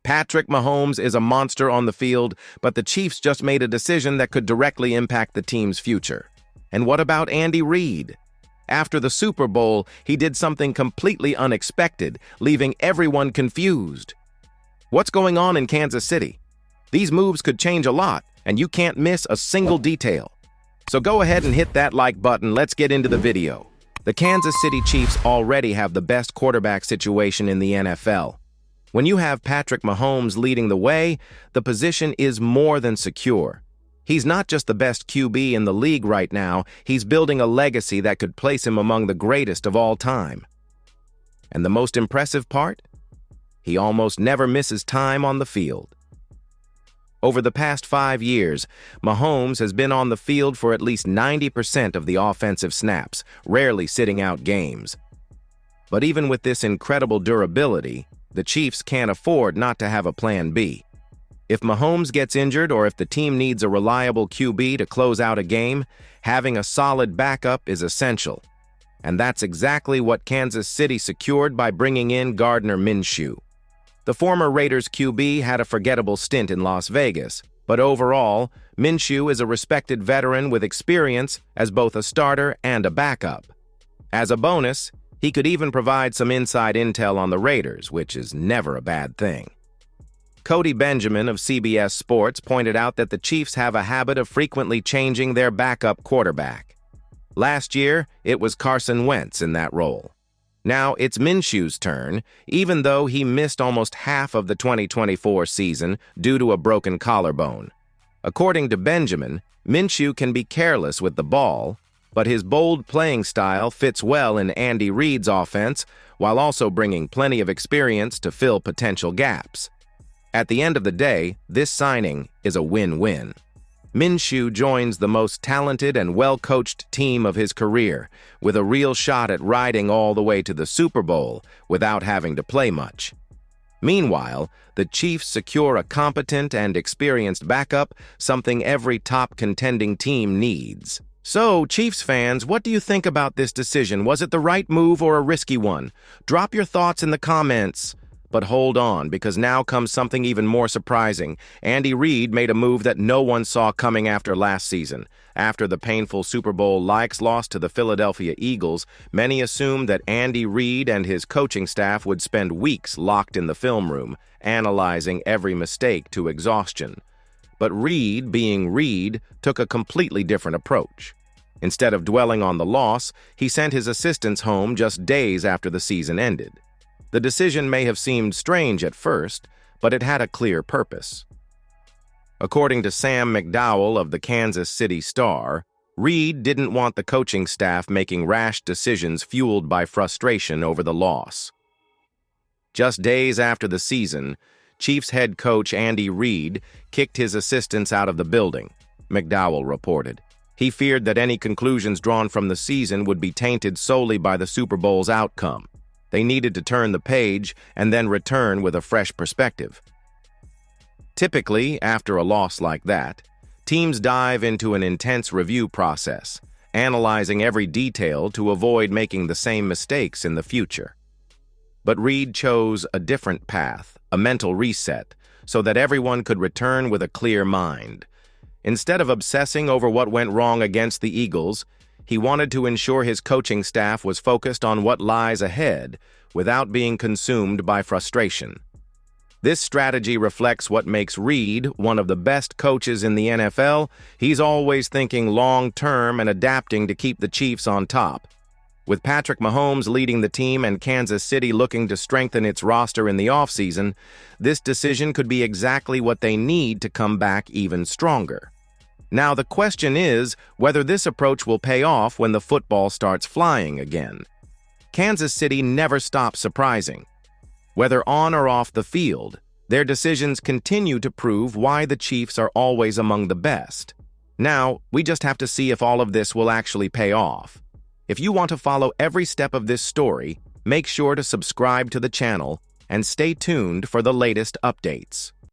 Patrick Mahomes is a monster on the field, but the Chiefs just made a decision that could directly impact the team's future. And what about Andy Reid? After the Super Bowl, he did something completely unexpected, leaving everyone confused. What's going on in Kansas City? These moves could change a lot, and you can't miss a single detail. So go ahead and hit that like button. Let's get into the video. The Kansas City Chiefs already have the best quarterback situation in the NFL. When you have Patrick Mahomes leading the way, the position is more than secure. He's not just the best QB in the league right now, he's building a legacy that could place him among the greatest of all time. And the most impressive part? He almost never misses time on the field. Over the past 5 years, Mahomes has been on the field for at least 90% of the offensive snaps, rarely sitting out games. But even with this incredible durability, the Chiefs can't afford not to have a plan B. If Mahomes gets injured or if the team needs a reliable QB to close out a game, having a solid backup is essential. And that's exactly what Kansas City secured by bringing in Gardner Minshew. The former Raiders QB had a forgettable stint in Las Vegas, but overall, Minshew is a respected veteran with experience as both a starter and a backup. As a bonus, he could even provide some inside intel on the Raiders, which is never a bad thing. Cody Benjamin of CBS Sports pointed out that the Chiefs have a habit of frequently changing their backup quarterback. Last year, it was Carson Wentz in that role. Now it's Minshew's turn, even though he missed almost half of the 2024 season due to a broken collarbone. According to Benjamin, Minshew can be careless with the ball, but his bold playing style fits well in Andy Reid's offense, while also bringing plenty of experience to fill potential gaps. At the end of the day, this signing is a win-win. Minshew joins the most talented and well-coached team of his career, with a real shot at riding all the way to the Super Bowl without having to play much. Meanwhile, the Chiefs secure a competent and experienced backup, something every top contending team needs. So, Chiefs fans, what do you think about this decision? Was it the right move or a risky one? Drop your thoughts in the comments. But hold on, because now comes something even more surprising. Andy Reid made a move that no one saw coming after last season. After the painful Super Bowl-like loss to the Philadelphia Eagles, many assumed that Andy Reid and his coaching staff would spend weeks locked in the film room, analyzing every mistake to exhaustion. But Reid, being Reid, took a completely different approach. Instead of dwelling on the loss, he sent his assistants home just days after the season ended. The decision may have seemed strange at first, but it had a clear purpose. According to Sam McDowell of the Kansas City Star, Reid didn't want the coaching staff making rash decisions fueled by frustration over the loss. Just days after the season, Chiefs head coach Andy Reid kicked his assistants out of the building, McDowell reported. He feared that any conclusions drawn from the season would be tainted solely by the Super Bowl's outcome. They needed to turn the page and then return with a fresh perspective. Typically, after a loss like that, teams dive into an intense review process, analyzing every detail to avoid making the same mistakes in the future. But Reid chose a different path, a mental reset, so that everyone could return with a clear mind. Instead of obsessing over what went wrong against the Eagles, he wanted to ensure his coaching staff was focused on what lies ahead without being consumed by frustration. This strategy reflects what makes Reid one of the best coaches in the NFL. He's always thinking long-term and adapting to keep the Chiefs on top. With Patrick Mahomes leading the team and Kansas City looking to strengthen its roster in the offseason, this decision could be exactly what they need to come back even stronger. Now, the question is whether this approach will pay off when the football starts flying again. Kansas City never stops surprising. Whether on or off the field, their decisions continue to prove why the Chiefs are always among the best. Now, we just have to see if all of this will actually pay off. If you want to follow every step of this story, make sure to subscribe to the channel and stay tuned for the latest updates.